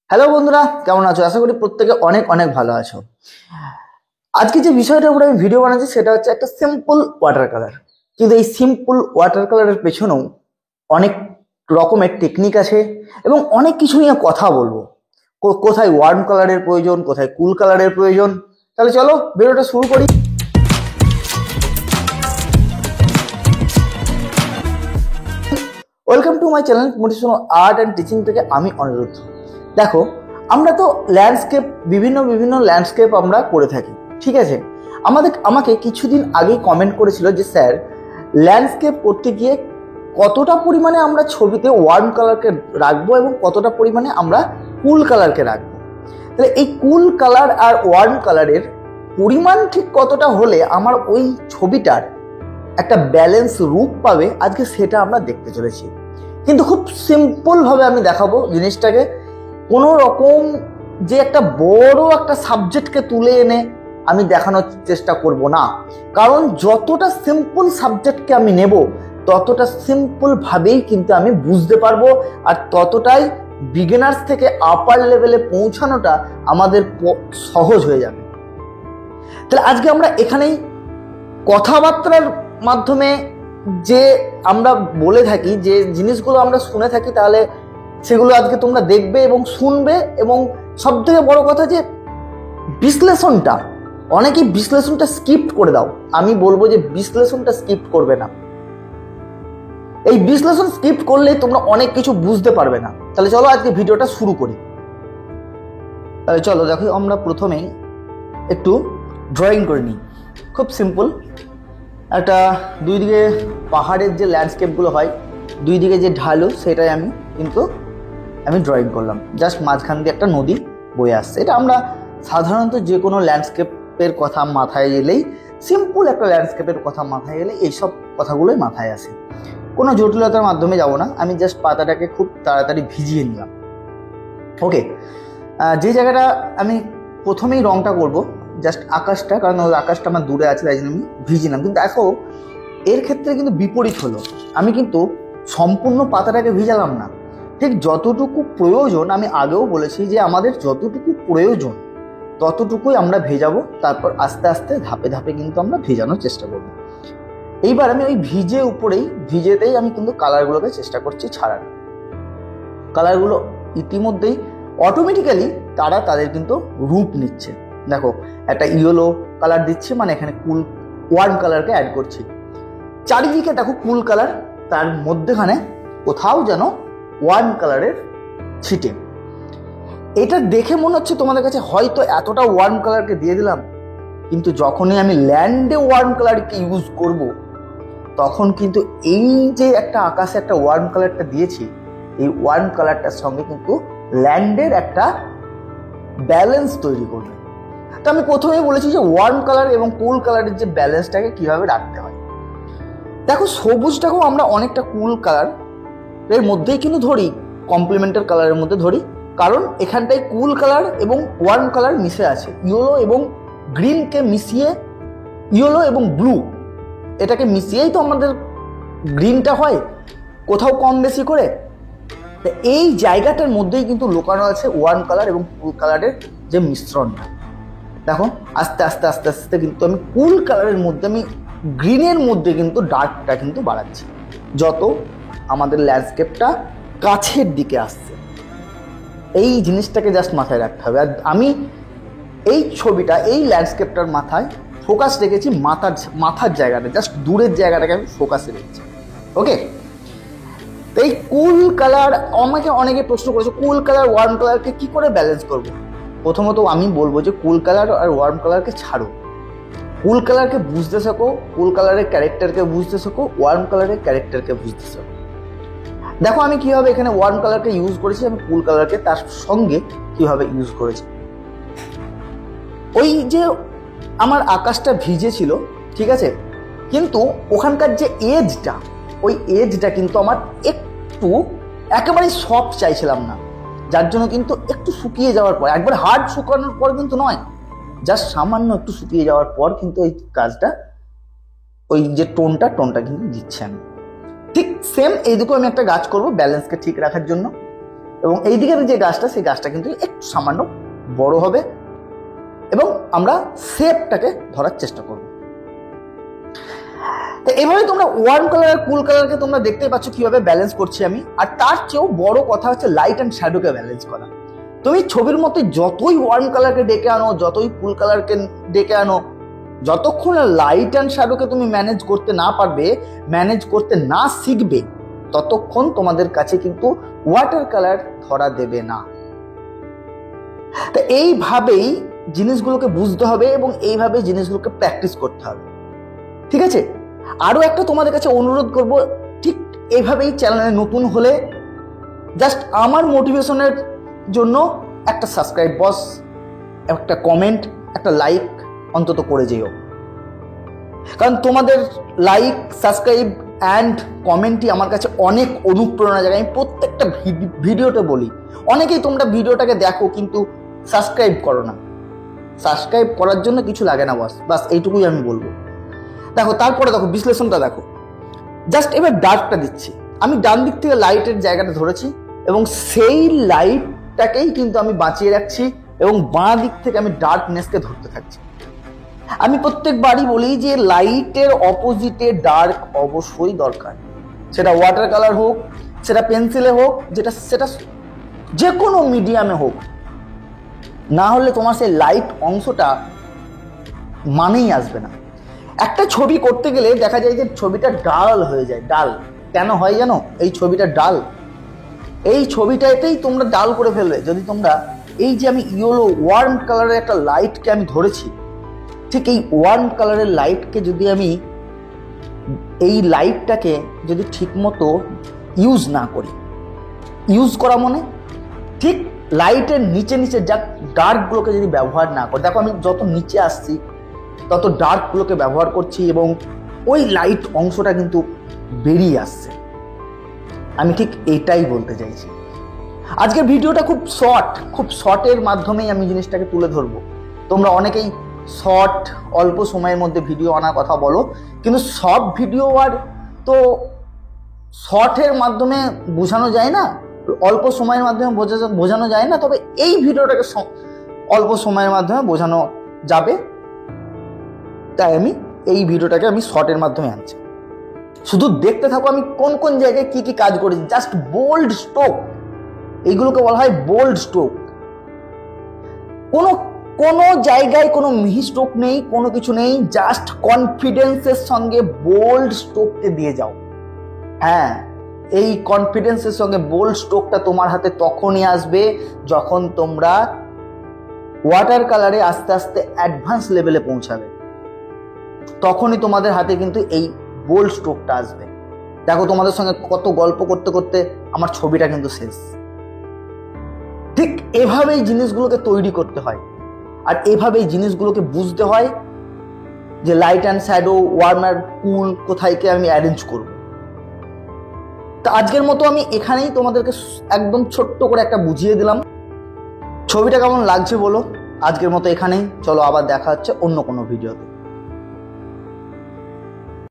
Hello বন্ধুরা, কেমন আছো? আশা করি প্রত্যেকে অনেক অনেক ভালো আছো। আজকে যে বিষয়টার উপরে আমি ভিডিও বানাচ্ছি সেটা হচ্ছে একটা সিম্পল ওয়াটার কালার। কিন্তু এই সিম্পল ওয়াটার কালারের পেছনেও অনেক রকমের টেকনিক আছে এবং অনেক কিছু নিয়ে কথা বলবো। কোথায় ওয়ার্ম কালারের প্রয়োজন, কোথায় কুল কালারের প্রয়োজন। তাহলে চলো ভিডিওটা শুরু করি। Welcome to my channel motivational art and teaching থেকে আমি অনিরুদ্ধ। দেখো, আমরা তো ল্যান্ডস্কেপ বিভিন্ন বিভিন্ন ল্যান্ডস্কেপ আমরা করে থাকি, ঠিক আছে। আমাকে কিছুদিন আগেই কমেন্ট করেছিল যে স্যার, ল্যান্ডস্কেপ করতে গিয়ে কতটা পরিমাণে আমরা ছবিতে ওয়ার্ম কালারকে রাখবো এবং কতটা পরিমাণে আমরা কুল কালারকে রাখবো। তাহলে এই কুল কালার আর ওয়ার্ম কালারের পরিমাণ ঠিক কতটা হলে আমার ওই ছবিটার একটা ব্যালেন্স রূপ পাবে, আজকে সেটা আমরা দেখতে চলেছি। কিন্তু খুব সিম্পল ভাবে আমি দেখাবো জিনিসটাকে। কোনো রকম যে একটা বড় একটা সাবজেক্টকে তুলে এনে আমি দেখানোর চেষ্টা করব না, কারণ যতটা সিম্পল সাবজেক্টকে আমি নেব ততটা সিম্পল ভাবেই কিন্তু আমি বুঝতে পারবো, আর ততটাই বিগিনার্স থেকে আপার লেভেলে পৌঁছানোটা আমাদের সহজ হয়ে যাবে। তাহলে আজকে আমরা এখানেই কথাবার্তার মাধ্যমে যে আমরা বলে থাকি, যে জিনিসগুলো আমরা শুনে থাকি, তাহলে সেগুলো আজকে তোমরা দেখবে এবং শুনবে। এবং সব থেকে বড় কথা যে বিশ্লেষণটা, অনেকেই বিশ্লেষণটা স্কিপ করে দাও। আমি বলবো যে বিশ্লেষণটা স্কিপ করবে না। এই বিশ্লেষণ স্কিপ করলেই তোমরা অনেক কিছু বুঝতে পারবে না। তাহলে চলো আজকে ভিডিওটা শুরু করি। তাহলে চলো দেখো, আমরা প্রথমেই একটু ড্রয়িং করে নিই। খুব সিম্পল একটা দুই দিকে পাহাড়ের যে ল্যান্ডস্কেপগুলো হয়, দুই দিকে যে ঢালু, সেটাই আমি ড্রয়িং করলাম। জাস্ট মাঝখান দিয়ে একটা নদী বয়ে আসছে। এটা আমরা সাধারণত যে কোনো ল্যান্ডস্কেপের কথা মাথায় এলেই, সিম্পল একটা ল্যান্ডস্কেপের কথা মাথায় এলে এইসব কথাগুলোই মাথায় আসে। কোনো জটিলতার মাধ্যমে যাব না, আমি জাস্ট পাতাটাকে খুব তাড়াতাড়ি ভিজিয়ে নিলাম। ওকে, যে জায়গাটা আমি প্রথমেই রংটা করব জাস্ট আকাশটা, কারণ ওই আকাশটা আমার দূরে আছে, তাই জন্য আমি ভিজিলাম। কিন্তু দেখো, এর ক্ষেত্রে কিন্তু বিপরীত হলো। আমি কিন্তু সম্পূর্ণ পাতাটাকে ভিজালাম না, ঠিক যতটুকু প্রয়োজন। আমি আগেও বলেছি যে আমাদের যতটুকু প্রয়োজন ততটুকুই আমরা ভেজাবো, তারপর আস্তে আস্তে ধাপে ধাপে কিন্তু আমরা ভেজানোর চেষ্টা করবো। এইবার আমি ওই ভিজেতেই আমি কিন্তু কালারগুলোকে চেষ্টা করছি ছাড়ার। কালারগুলো ইতিমধ্যেই অটোমেটিক্যালি তাদের কিন্তু রূপ নিচ্ছে। দেখো, একটা ইয়েলো কালার দিচ্ছি, মানে এখানে কুল ওয়ার্ম কালারকে অ্যাড করছি। চারিদিকে দেখো কুল কালার, তার মধ্যেখানে কোথাও যেন ওয়ার্ম কালারের ছিটে। এটা দেখে মনে হচ্ছে তোমাদের কাছে হয়তো এতটা ওয়ার্ম কালারকে দিয়ে দিলাম, কিন্তু যখনই আমি ল্যান্ডে ওয়ার্ম কালারকে ইউজ করব, তখন কিন্তু এই যে একটা আকাশে একটা ওয়ার্ম কালারটা দিয়েছি, এই ওয়ার্ম কালারটার সঙ্গে কিন্তু ল্যান্ডের একটা ব্যালেন্স তৈরি করবে। তো আমি প্রথমেই বলেছি যে ওয়ার্ম কালার এবং কুল কালারের যে ব্যালেন্সটাকে কিভাবে রাখতে হয়। দেখো, সবুজটাকেও আমরা অনেকটা কুল কালার এর মধ্যেই কিন্তু ধরি, কমপ্লিমেন্টারি কালারের মধ্যে ধরি, কারণ এখানটায় কুল কালার এবং ওয়ার্ম কালার মিশে আছে। ইয়েলো এবং গ্রিনকে মিশিয়ে, ইয়েলো এবং ব্লু এটাকে মিশিয়েই তো আমাদের গ্রিনটা হয়, কোথাও কম বেশি করে। এই জায়গাটার মধ্যেই কিন্তু লুকানো আছে ওয়ার্ম কালার এবং কুল কালারের যে মিশ্রণটা। দেখো, আস্তে আস্তে আস্তে আস্তে কিন্তু আমি কুল কালারের মধ্যে, আমি গ্রিনের মধ্যে কিন্তু ডার্কটা কিন্তু বাড়াচ্ছি, যত আমাদের ল্যান্ডস্কেপটা কাছের দিকে আসছে। এই জিনিসটাকে জাস্ট মাথায় রাখতে হবে। আর আমি এই ছবিটা, এই ল্যান্ডস্কেপটার মাথায় ফোকাস রেখেছি, মাথার জায়গাটা, জাস্ট দূরের জায়গাটাকে আমি ফোকাসে রেখেছি। ওকে, তো এই কুল কালার, আমাকে অনেকে প্রশ্ন করেছে কুল কালার ওয়ার্ম কালারকে কি করে ব্যালেন্স করবো। প্রথমত আমি বলবো যে কুল কালার আর ওয়ার্ম কালারকে ছাড়ো, কুল কালারকে বুঝতে শেখো, কুল কালারের ক্যারেক্টারকে বুঝতে শেখো, ওয়ার্ম কালারের ক্যারেক্টারকে বুঝতে শেখো। দেখো আমি কিভাবে এখানে ওয়ার্ম কালারকে ইউজ করেছি, আমি কুল কালারকে তার সঙ্গে কিভাবে ইউজ করেছি। ওই যে আমার আকাশটা ভিজে ছিল, ঠিক আছে, কিন্তু ওখানকার যে এজটা, ওই এজটা কিন্তু আমার একটু একেবারেই সফট চাইছিলাম না, যার জন্য কিন্তু একটু শুকিয়ে যাওয়ার পর, একবার হার্ড শুকানোর পর কিন্তু নয়, জাস্ট সামান্য একটু শুকিয়ে যাওয়ার পর কিন্তু ওই কাজটা, ওই যে টোনটা কিন্তু দিচ্ছি আমি। ঠিক সেম এইদিকেও আমি একটা কাজ করবো ব্যালেন্সকে ঠিক রাখার জন্য। এবং এই দিকের যে গাছটা, সেই গাছটা কিন্তু একটু সামান্য বড় হবে এবং আমরা শেপটাকে ধরার চেষ্টা করব। তো এইভাবে তোমরা ওয়ার্ম কালার আর কুল কালারকে তোমরা দেখতেই পাচ্ছ কিভাবে ব্যালেন্স করছি আমি। আর তার চেয়েও বড় কথা হচ্ছে লাইট অ্যান্ড শ্যাডোকে ব্যালেন্স করা। তুমি ছবির মধ্যে যতই ওয়ার্ম কালারকে ডেকে আনো, যতই কুল কালারকে ডেকে আনো, যতক্ষণ লাইট অ্যান্ড শ্যাডোকে তুমি ম্যানেজ করতে না পারবে, ম্যানেজ করতে না শিখবে, ততক্ষণ তোমাদের কাছে কিন্তু ওয়াটার কালার ধরা দেবে না। তা এইভাবেই জিনিসগুলোকে বুঝতে হবে এবং এইভাবে জিনিসগুলোকে প্র্যাকটিস করতে হবে, ঠিক আছে? আরো একটা তোমাদের কাছে অনুরোধ করব, ঠিক এইভাবেই চ্যানেলে নতুন হলে জাস্ট আমার মোটিভেশনের জন্য একটা সাবস্ক্রাইব বস, একটা কমেন্ট, একটা লাইক অন্তত করে যেও। কারণ তোমাদের লাইক, সাবস্ক্রাইব অ্যান্ড কমেন্টই আমার কাছে অনেক অনুপ্রেরণা জায়গায়। আমি প্রত্যেকটা ভিডিওতে বলি, অনেকেই তোমরা ভিডিওটাকে দেখো কিন্তু সাবস্ক্রাইব করো না। সাবস্ক্রাইব করার জন্য কিছু লাগে না বস, বাস এইটুকুই আমি বলবো। দেখো তারপরে দেখো বিশ্লেষণটা দেখো, জাস্ট এবার ডার্কটা দিচ্ছি আমি। ডান দিক থেকে লাইটের জায়গাটা ধরেছি এবং সেই লাইটটাকেই কিন্তু আমি বাঁচিয়ে রাখছি এবং বাঁ দিক থেকে আমি ডার্কনেসকে ধরতে থাকছি। আমি প্রত্যেকবারই বলি যে লাইটের অপোজিটে ডার্ক অবশ্যই দরকার, সেটা ওয়াটার কালার হোক, সেটা পেন্সিলে হোক, সেটা যে কোনো মিডিয়ামে হোক, না হলে তোমার সেই লাইট অংশটা মানেই আসবে না। একটা ছবি করতে গেলে দেখা যায় যে ছবিটা ডাল হয়ে যায়। ডাল কেন হয় জানো? এই ছবিটা ডাল, এই ছবিটাতেই তোমরা ডাল করে ফেলবে যদি তোমরা এই যে আমি ইয়েলো ওয়ার্ম কালারের একটা লাইটকে আমি ধরেছি, ঠিক এই ওয়ার্ম কালারের লাইটকে যদি আমি এই লাইটটাকে যদি ঠিক মতো ইউজ না করি, ইউজ করা মানে ঠিক লাইটের নিচে নিচে যা ডার্কগুলোকে যদি ব্যবহার না করি, দেখো আমি যত নিচে আসছি তত ডার্কগুলোকে ব্যবহার করছি এবং ওই লাইট অংশটা কিন্তু বেরিয়ে আসছে। আমি ঠিক এটাই বলতে চাইছি। আজকের ভিডিওটা খুব শর্টের মাধ্যমেই আমি জিনিসটাকে তুলে ধরবো। তোমরা অনেকেই শর্ট, অল্প সময়ের মধ্যে ভিডিও আনার কথা বলো, কিন্তু সব ভিডিও আর তো শর্টের মাধ্যমে বোঝানো যায় না, অল্প সময়ের মাধ্যমে বোঝানো যায় না। তবে এই ভিডিওটাকে অল্প সময়ের মাধ্যমে বোঝানো যাবে, তাই আমি এই ভিডিওটাকে আমি শর্টের মাধ্যমে আনছি। শুধু দেখতে থাকো আমি কোন কোন জায়গায় কি কি কাজ করেছি। জাস্ট বোল্ড স্ট্রোক, এইগুলোকে বলা হয় বোল্ড স্ট্রোক। কোনো জায়গায় কোনো মিহি স্ট্রোক নেই, কোনো কিছু নেই, জাস্ট কনফিডেন্সের সঙ্গে বোল্ড স্ট্রোককে দিয়ে যাও। হ্যাঁ, এই কনফিডেন্সের সঙ্গে বোল্ড স্ট্রোকটা তোমার হাতে তখনই আসবে যখন তোমরা ওয়াটার কালারে আস্তে আস্তে অ্যাডভান্স লেভেলে পৌঁছাবে, তখনই তোমাদের হাতে কিন্তু এই বোল্ড স্ট্রোকটা আসবে। দেখো তোমাদের সঙ্গে কত গল্প করতে করতে আমার ছবিটা কিন্তু শেষ। ঠিক এভাবেই জিনিসগুলোকে তৈরি করতে হয় আর এভাবেই জিনিসগুলোকে বুঝতে হয় যে লাইট অ্যান্ড শ্যাডো, ওয়ার্ম আর কুল কোথায় কে আমি অ্যারেঞ্জ করব। তো আজকের মতো আমি এখানেই তোমাদেরকে একদম ছোট্ট করে একটা বুঝিয়ে দিলাম। ছবিটা কেমন লাগছে বলো। আজকের মতো এখানেই, চলো আবার দেখা হচ্ছে অন্য কোনো ভিডিওতে।